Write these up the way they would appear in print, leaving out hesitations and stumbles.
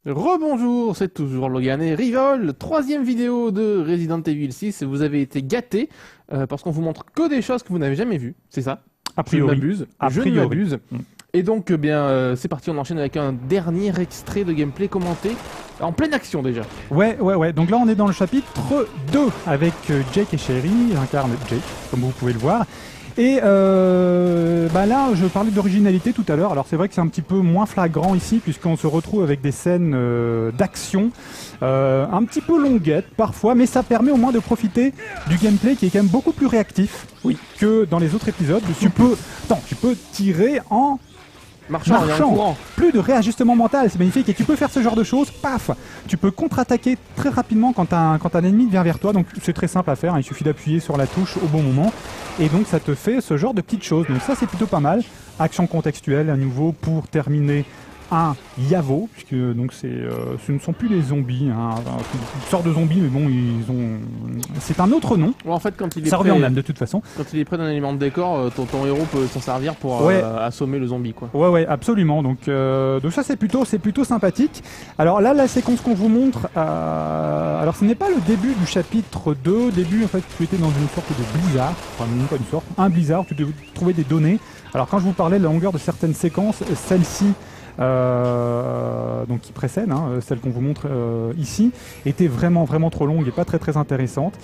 Rebonjour, c'est toujours Logan et Rivol, troisième vidéo de Resident Evil 6. Vous avez été gâtés parce qu'on vous montre que des choses que vous n'avez jamais vues, c'est ça? A Je ne priori. m'abuse, A je ne priori. m'abuse. Et donc, c'est parti, on enchaîne avec un dernier extrait de gameplay commenté en pleine action déjà. Ouais. Donc là, on est dans le chapitre 2 avec Jake et Sherry. J'incarne Jake, comme vous pouvez le voir. Et là, je parlais d'originalité tout à l'heure. Alors c'est vrai que c'est un petit peu moins flagrant ici, puisqu'on se retrouve avec des scènes d'action un petit peu longuettes parfois, mais ça permet au moins de profiter du gameplay qui est quand même beaucoup plus réactif que dans les autres épisodes. Tu peux tirer en Marchant. Et en courant. Plus de réajustement mental, c'est magnifique. Et tu peux faire ce genre de choses, paf. Tu peux contre-attaquer très rapidement quand un ennemi vient vers toi. Donc c'est très simple à faire, hein. Il suffit d'appuyer sur la touche au bon moment. Et donc ça te fait ce genre de petites choses. Donc ça c'est plutôt pas mal. Action contextuelle à nouveau pour terminer un Yavo, puisque donc ce ne sont plus les zombies, hein. Une sorte de zombies, mais bon, c'est un autre nom. Ouais, en fait, quand il est ça prêt, revient en âme de toute façon. Quand il est près d'un élément de décor, ton héros peut s'en servir pour assommer le zombie, quoi. Ouais, absolument. Donc ça c'est plutôt sympathique. Alors là, la séquence qu'on vous montre, alors ce n'est pas le début du chapitre 2. Au début, en fait, tu étais dans une sorte de blizzard, enfin non pas une sorte, un blizzard où tu devais trouver des données. Alors quand je vous parlais de la longueur de certaines séquences, celle-ci, donc qui précède, hein, celle qu'on vous montre ici, était vraiment trop longue et pas très intéressante.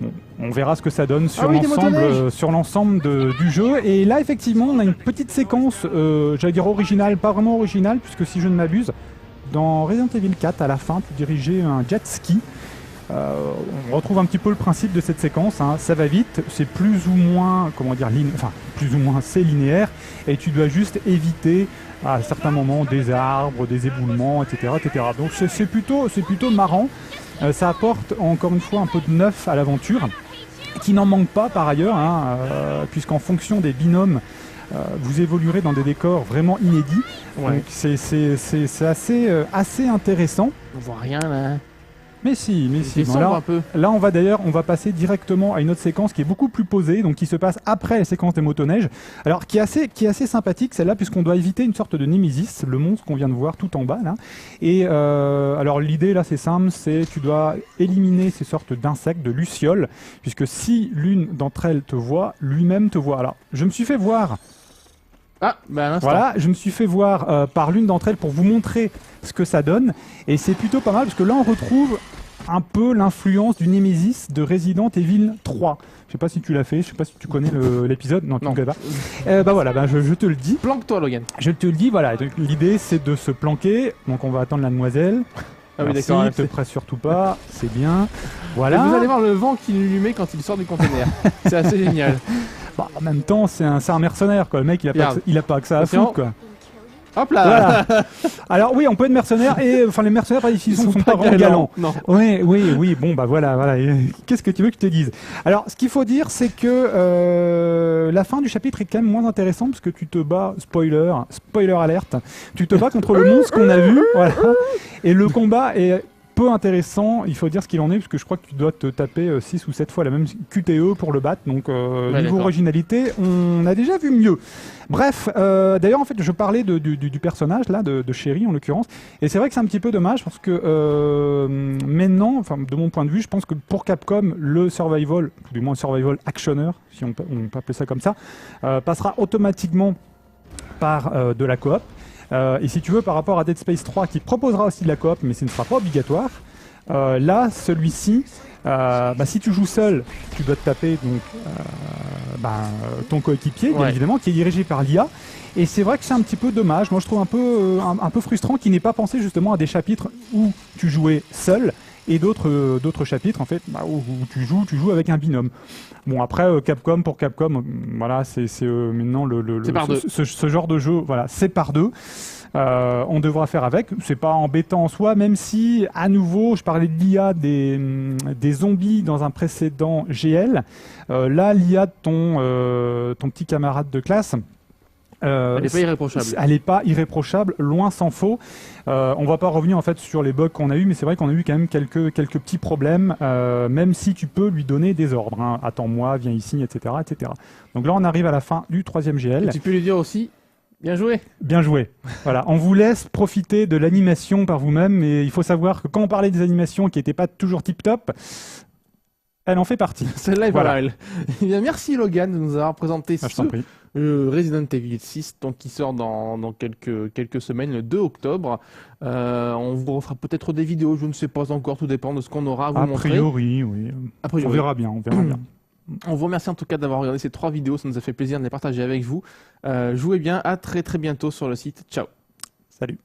Bon, on verra ce que ça donne sur l'ensemble du jeu. Et là, effectivement, on a une petite séquence, j'allais dire originale, pas vraiment originale, puisque si je ne m'abuse, dans Resident Evil 4, à la fin, tu dirigeais un jet ski. On retrouve un petit peu le principe de cette séquence, hein. Ça va vite, c'est plus ou moins, c'est linéaire, et tu dois juste éviter à certains moments des arbres, des éboulements, etc. Donc c'est plutôt marrant. Ça apporte encore une fois un peu de neuf à l'aventure, qui n'en manque pas par ailleurs, hein, puisqu'en fonction des binômes, vous évoluerez dans des décors vraiment inédits. Ouais. Donc c'est assez intéressant. On voit rien là. Mais si. Bon, là, on va passer directement à une autre séquence qui est beaucoup plus posée, donc qui se passe après la séquence des motoneiges. Alors, qui est assez sympathique celle-là, puisqu'on doit éviter une sorte de Némésis, le monstre qu'on vient de voir tout en bas là. Et alors l'idée là, c'est simple, c'est tu dois éliminer ces sortes d'insectes, de lucioles, puisque si l'une d'entre elles te voit, lui-même te voit. Alors, je me suis fait voir. Voilà, je me suis fait voir par l'une d'entre elles pour vous montrer ce que ça donne. Et c'est plutôt pas mal parce que là on retrouve un peu l'influence du Némésis de Resident Evil 3. Je sais pas si tu l'as fait, je sais pas si tu connais l'épisode. Non, tu ne connais pas. Je te le dis. Planque-toi, Logan. Je te le dis, voilà. L'idée c'est de se planquer. Donc on va attendre la demoiselle. Ah oui, d'accord. Ne te presse surtout pas, c'est bien. Voilà. Et vous allez voir le vent qu'il lui met quand il sort du conteneur. C'est assez génial. Bah, en même temps, c'est un mercenaire, quoi. Le mec, il a pas que ça à foutre, quoi. Hop là. Voilà. Alors oui, on peut être mercenaire et les mercenaires ici ils sont pas vraiment galants. Non. Oui. Bon bah voilà. Qu'est-ce que tu veux que je te dise? Alors ce qu'il faut dire, c'est que la fin du chapitre est quand même moins intéressante parce que tu te bats, spoiler alerte, tu te bats contre le monstre qu'on a vu, voilà. Et le combat est peu intéressant, il faut dire ce qu'il en est, parce que je crois que tu dois te taper 6 ou 7 fois la même QTE pour le battre, donc niveau originalité, on a déjà vu mieux. Bref, d'ailleurs en fait je parlais du personnage là, de Sherry en l'occurrence, et c'est vrai que c'est un petit peu dommage, parce que maintenant, de mon point de vue, je pense que pour Capcom, le survival, ou du moins le survival actionneur, si on peut appeler ça comme ça, passera automatiquement par de la coop. Et si tu veux, par rapport à Dead Space 3 qui proposera aussi de la coop, mais ce ne sera pas obligatoire, là, celui-ci, si tu joues seul, tu dois te taper ton coéquipier, bien évidemment, qui est dirigé par l'IA. Et c'est vrai que c'est un petit peu dommage. Moi, je trouve un peu frustrant qu'il n'ait pas pensé justement à des chapitres où tu jouais seul et d'autres chapitres en fait où tu joues avec un binôme. Bon après Capcom pour Capcom, voilà c'est maintenant ce genre de jeu, voilà, c'est par deux. On devra faire avec, c'est pas embêtant en soi, même si à nouveau je parlais de l'IA des zombies dans un précédent GL. Là l'IA de ton petit camarade de classe, elle n'est pas irréprochable. Elle n'est pas irréprochable, loin s'en faut. On va pas revenir en fait sur les bugs qu'on a eu, mais c'est vrai qu'on a eu quand même quelques petits problèmes, même si tu peux lui donner des ordres. Hein. Attends-moi, viens ici, etc., etc. Donc là, on arrive à la fin du 3e GL. Et tu peux lui dire aussi, Bien joué. Bien joué. Voilà, on vous laisse profiter de l'animation par vous-même, mais il faut savoir que quand on parlait des animations qui n'étaient pas toujours tip-top, elle en fait partie. Celle-là est Voilà. pas mal. Eh bien, merci Logan de nous avoir présenté Ah, je t'en prie. Resident Evil 6, donc qui sort dans quelques semaines, le 2 octobre. On vous refera peut-être des vidéos, je ne sais pas encore, tout dépend de ce qu'on aura à vous A montrer. priori, oui. A priori. On verra bien, on verra bien. On vous remercie en tout cas d'avoir regardé ces 3 vidéos, ça nous a fait plaisir de les partager avec vous. Jouez bien, à très très bientôt sur le site. Ciao. Salut.